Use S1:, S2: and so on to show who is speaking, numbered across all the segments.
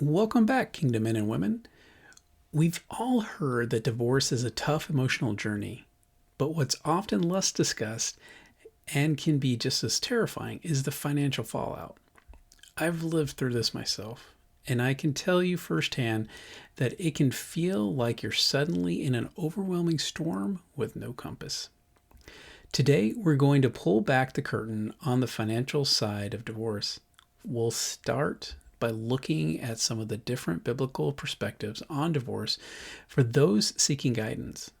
S1: Welcome back, Kingdom Men and Women. We've all heard that divorce is a tough emotional journey, but what's often less discussed and can be just as terrifying is the financial fallout. I've lived through this myself, and I can tell you firsthand that it can feel like you're suddenly in an overwhelming storm with no compass. Today, we're going to pull back the curtain on the financial side of divorce. We'll start by looking at some of the different biblical perspectives on divorce for those seeking guidance.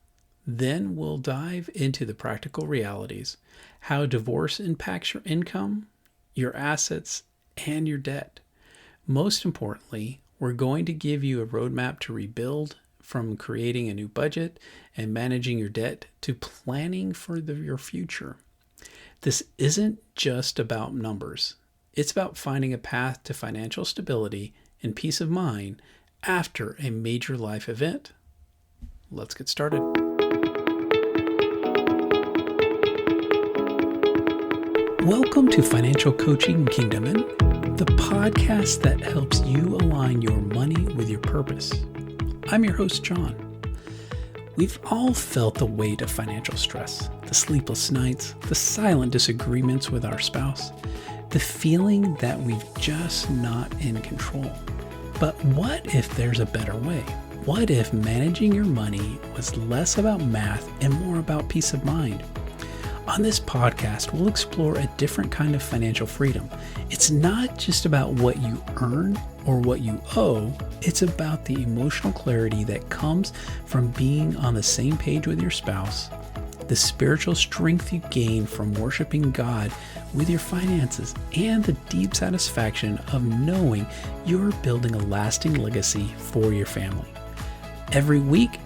S1: Then we'll dive into the practical realities, how divorce impacts your income, your assets, and your debt. Most importantly, we're going to give you a roadmap to rebuild, from creating a new budget and managing your debt to planning for your future. This isn't just about numbers. It's about finding a path to financial stability and peace of mind after a major life event. Let's get started. Welcome to Financial Coaching Kingdom Men, the podcast that helps you align your money with your purpose. I'm your host, John. We've all felt the weight of financial stress, the sleepless nights, the silent disagreements with our spouse, the feeling that we've just not in control. But what if there's a better way? What if managing your money was less about math and more about peace of mind? On this podcast, we'll explore a different kind of financial freedom. It's not just about what you earn or what you owe. It's about the emotional clarity that comes from being on the same page with your spouse, the spiritual strength you gain from worshiping God with your finances, and the deep satisfaction of knowing you're building a lasting legacy for your family. Every week,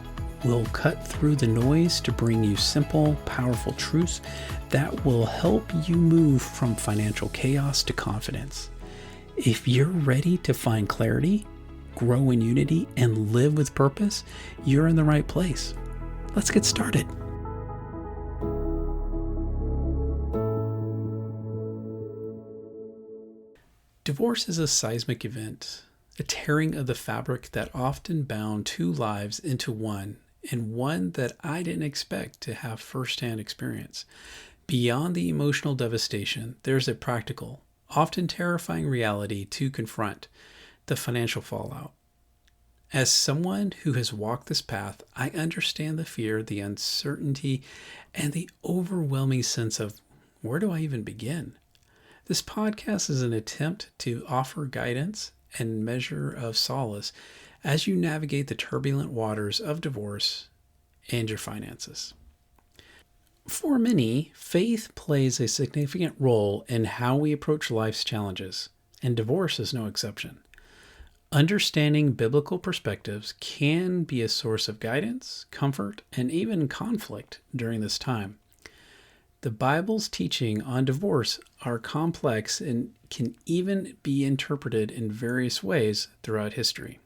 S1: we'll cut through the noise to bring you simple, powerful truths that will help you move from financial chaos to confidence. If you're ready to find clarity, grow in unity, and live with purpose, you're in the right place. Let's get started. Divorce is a seismic event, a tearing of the fabric that often bound two lives into one, and one that I didn't expect to have firsthand experience. Beyond the emotional devastation, there's a practical, often terrifying reality to confront: the financial fallout. As someone who has walked this path, I understand the fear, the uncertainty, and the overwhelming sense of, where do I even begin? This podcast is an attempt to offer guidance and measure of solace as you navigate the turbulent waters of divorce and your finances. For many, faith plays a significant role in how we approach life's challenges, and divorce is no exception. Understanding biblical perspectives can be a source of guidance, comfort, and even conflict during this time. The Bible's teaching on divorce are complex and can even be interpreted in various ways throughout history.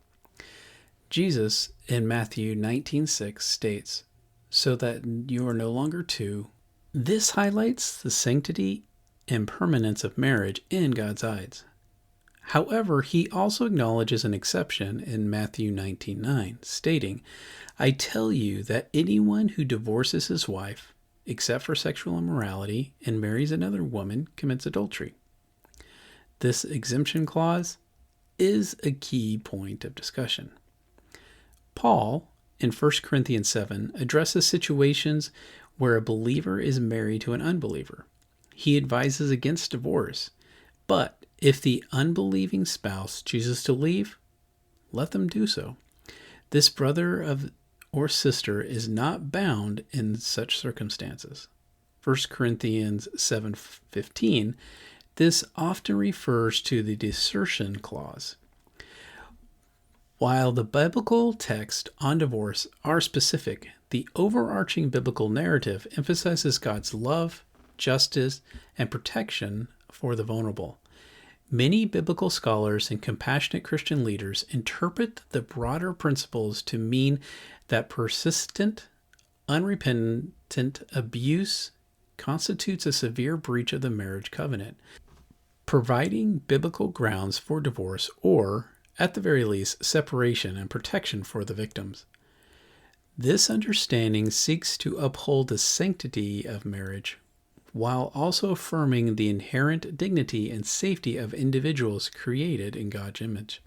S1: Jesus in Matthew 19:6 states, "So that you are no longer two." This highlights the sanctity and permanence of marriage in God's eyes. However, he also acknowledges an exception in Matthew 19:9, stating, "I tell you that anyone who divorces his wife, except for sexual immorality, and marries another woman, commits adultery." This exemption clause is a key point of discussion. Paul, in 1 Corinthians 7, addresses situations where a believer is married to an unbeliever. He advises against divorce, but if the unbelieving spouse chooses to leave, let them do so. This brother or sister is not bound in such circumstances. 1 Corinthians 7:15, this often refers to the desertion clause. While the biblical texts on divorce are specific, the overarching biblical narrative emphasizes God's love, justice, and protection for the vulnerable. Many biblical scholars and compassionate Christian leaders interpret the broader principles to mean that persistent, unrepentant abuse constitutes a severe breach of the marriage covenant, providing biblical grounds for divorce, or, at the very least, separation and protection for the victims. This understanding seeks to uphold the sanctity of marriage while also affirming the inherent dignity and safety of individuals created in God's image.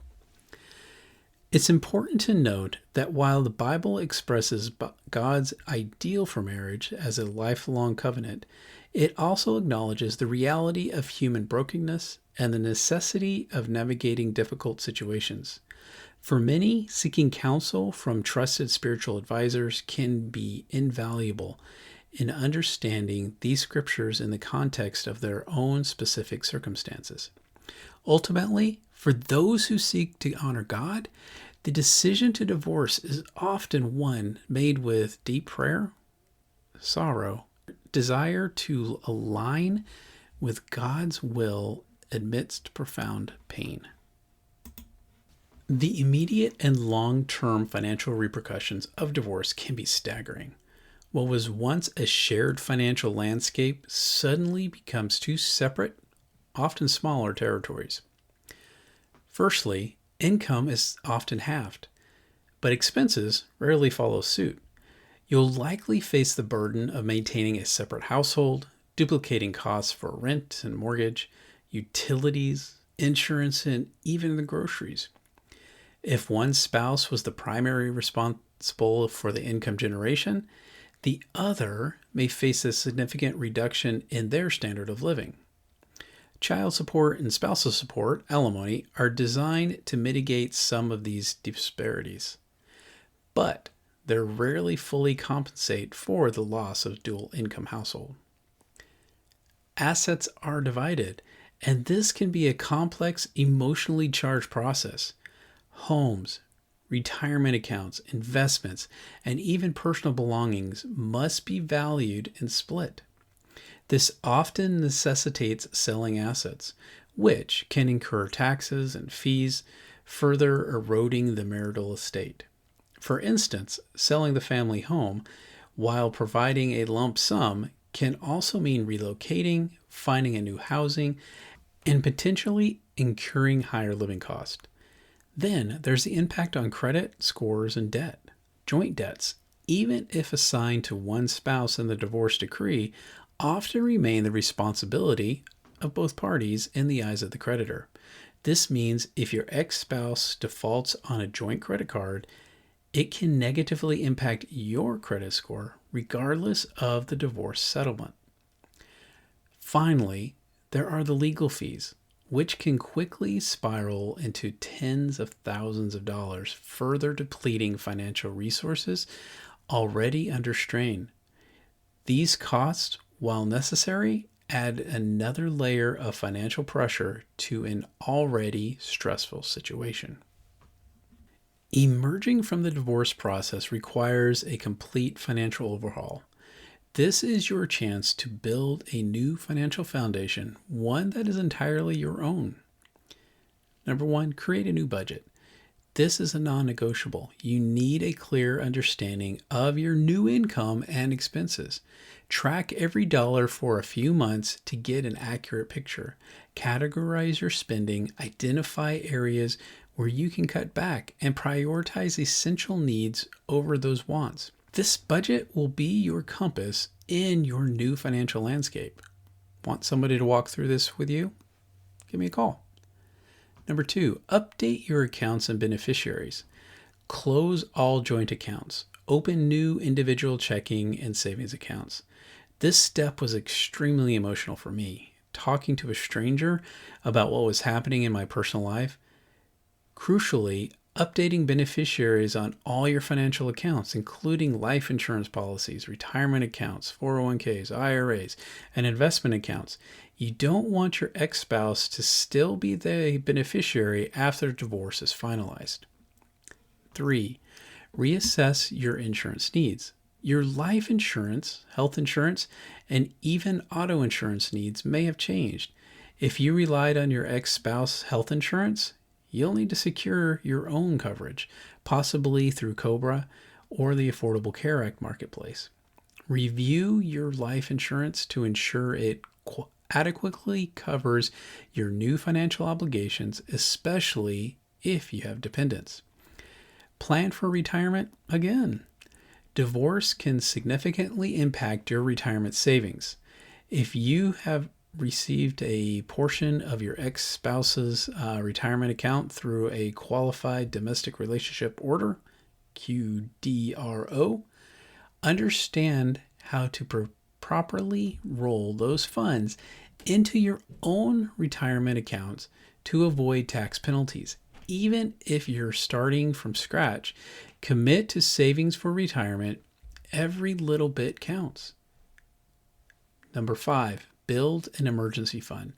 S1: It's important to note that while the Bible expresses God's ideal for marriage as a lifelong covenant, it also acknowledges the reality of human brokenness and the necessity of navigating difficult situations. For many, seeking counsel from trusted spiritual advisors can be invaluable in understanding these scriptures in the context of their own specific circumstances. Ultimately, for those who seek to honor God, the decision to divorce is often one made with deep prayer, sorrow, desire to align with God's will amidst profound pain. The immediate and long-term financial repercussions of divorce can be staggering. What was once a shared financial landscape suddenly becomes two separate, often smaller territories. Firstly, income is often halved, but expenses rarely follow suit. You'll likely face the burden of maintaining a separate household, duplicating costs for rent and mortgage, utilities, insurance, and even the groceries. If one spouse was the primary responsible for the income generation, the other may face a significant reduction in their standard of living. Child support and spousal support, alimony, are designed to mitigate some of these disparities, but they rarely fully compensate for the loss of dual income household. Assets are divided, and this can be a complex, emotionally charged process. Homes, retirement accounts, investments, and even personal belongings must be valued and split. This often necessitates selling assets, which can incur taxes and fees, further eroding the marital estate. For instance, selling the family home while providing a lump sum can also mean relocating, finding a new housing, and potentially incurring higher living costs. Then there's the impact on credit scores and debt. Joint debts, even if assigned to one spouse in the divorce decree, often remain the responsibility of both parties in the eyes of the creditor. This means if your ex-spouse defaults on a joint credit card, it can negatively impact your credit score regardless of the divorce settlement. Finally, there are the legal fees, which can quickly spiral into tens of thousands of dollars, further depleting financial resources already under strain. These costs, while necessary, add another layer of financial pressure to an already stressful situation. Emerging from the divorce process requires a complete financial overhaul. This is your chance to build a new financial foundation, one that is entirely your own. Number one, create a new budget. This is a non-negotiable. You need a clear understanding of your new income and expenses. Track every dollar for a few months to get an accurate picture. Categorize your spending, identify areas where you can cut back, and prioritize essential needs over those wants. This budget will be your compass in your new financial landscape. Want somebody to walk through this with you? Give me a call. Number two, update your accounts and beneficiaries. Close all joint accounts. Open new individual checking and savings accounts. This step was extremely emotional for me. Talking to a stranger about what was happening in my personal life. Crucially, updating beneficiaries on all your financial accounts, including life insurance policies, retirement accounts, 401ks, IRAs, and investment accounts. You don't want your ex-spouse to still be the beneficiary after divorce is finalized. 3. Reassess your insurance needs. Your life insurance, health insurance, and even auto insurance needs may have changed. If you relied on your ex-spouse health insurance, you'll need to secure your own coverage, possibly through COBRA or the Affordable Care Act marketplace. Review your life insurance to ensure it adequately covers your new financial obligations, especially if you have dependents. Plan for retirement again. Divorce can significantly impact your retirement savings. If you have received a portion of your ex-spouse's retirement account through a qualified domestic relationship order, QDRO, understand how to properly roll those funds into your own retirement accounts to avoid tax penalties. Even if you're starting from scratch, commit to savings for retirement. Every little bit counts. Number 5, build an emergency fund.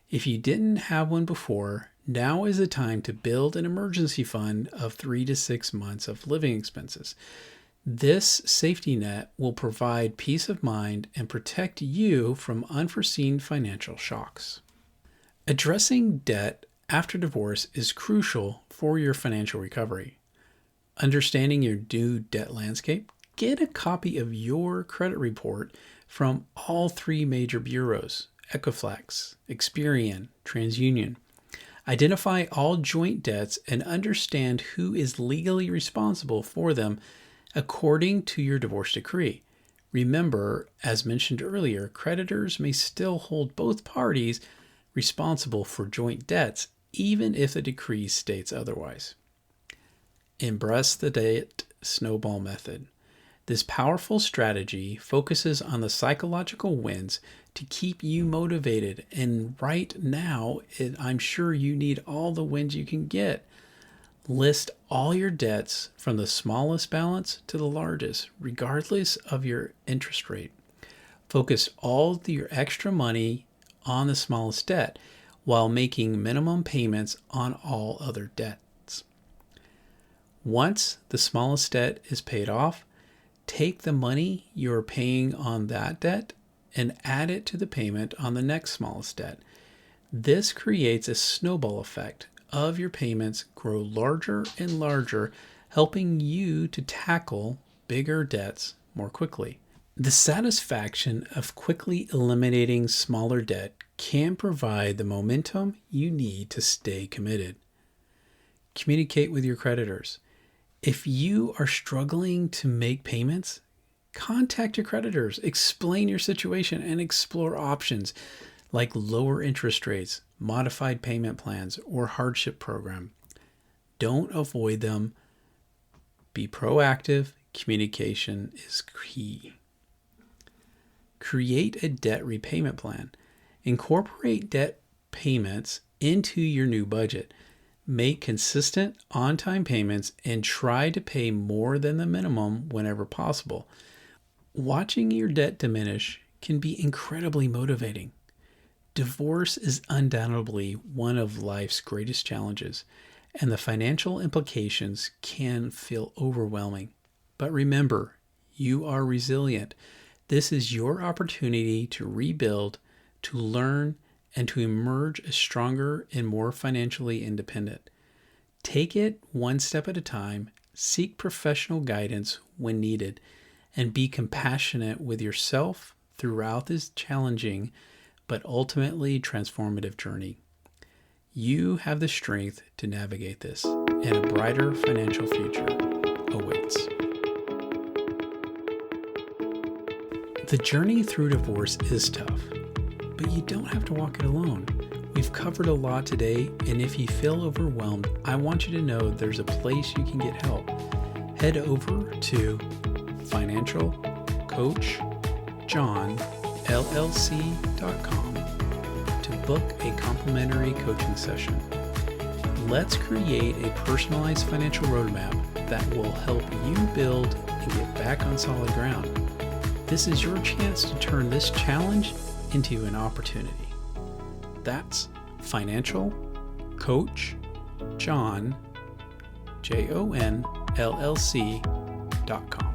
S1: If you didn't have one before, now is the time to build an emergency fund of 3 to 6 months of living expenses. This safety net will provide peace of mind and protect you from unforeseen financial shocks. Addressing debt after divorce is crucial for your financial recovery. Understanding your new debt landscape, get a copy of your credit report from all 3 major bureaus, Equifax, Experian, TransUnion. Identify all joint debts and understand who is legally responsible for them according to your divorce decree. Remember, as mentioned earlier, creditors may still hold both parties responsible for joint debts, even if the decree states otherwise. Embrace the debt snowball method. This powerful strategy focuses on the psychological wins to keep you motivated, and right now, I'm sure you need all the wins you can get. List all your debts from the smallest balance to the largest, regardless of your interest rate. Focus all your extra money on the smallest debt while making minimum payments on all other debts. Once the smallest debt is paid off, take the money you're paying on that debt and add it to the payment on the next smallest debt. This creates a snowball effect of your payments grow larger and larger, helping you to tackle bigger debts more quickly. The satisfaction of quickly eliminating smaller debt can provide the momentum you need to stay committed. Communicate with your creditors. If you are struggling to make payments, contact your creditors, explain your situation, and explore options like lower interest rates, modified payment plans, or hardship program. Don't avoid them. Be proactive. Communication is key. Create a debt repayment plan. Incorporate debt payments into your new budget. Make consistent on-time payments and try to pay more than the minimum whenever possible. Watching your debt diminish can be incredibly motivating. Divorce is undoubtedly one of life's greatest challenges, and the financial implications can feel overwhelming. But remember, you are resilient. This is your opportunity to rebuild, to learn, and to emerge as stronger and more financially independent. Take it one step at a time, seek professional guidance when needed, and be compassionate with yourself throughout this challenging but ultimately transformative journey. You have the strength to navigate this, and a brighter financial future awaits. The journey through divorce is tough, but you don't have to walk it alone. We've covered a lot today, and if you feel overwhelmed, I want you to know there's a place you can get help. Head over to financialcoachjohnllc.com to book a complimentary coaching session. Let's create a personalized financial roadmap that will help you build and get back on solid ground. This is your chance to turn this challenge into an opportunity. That's Financial Coach John, JOHN LLC.com.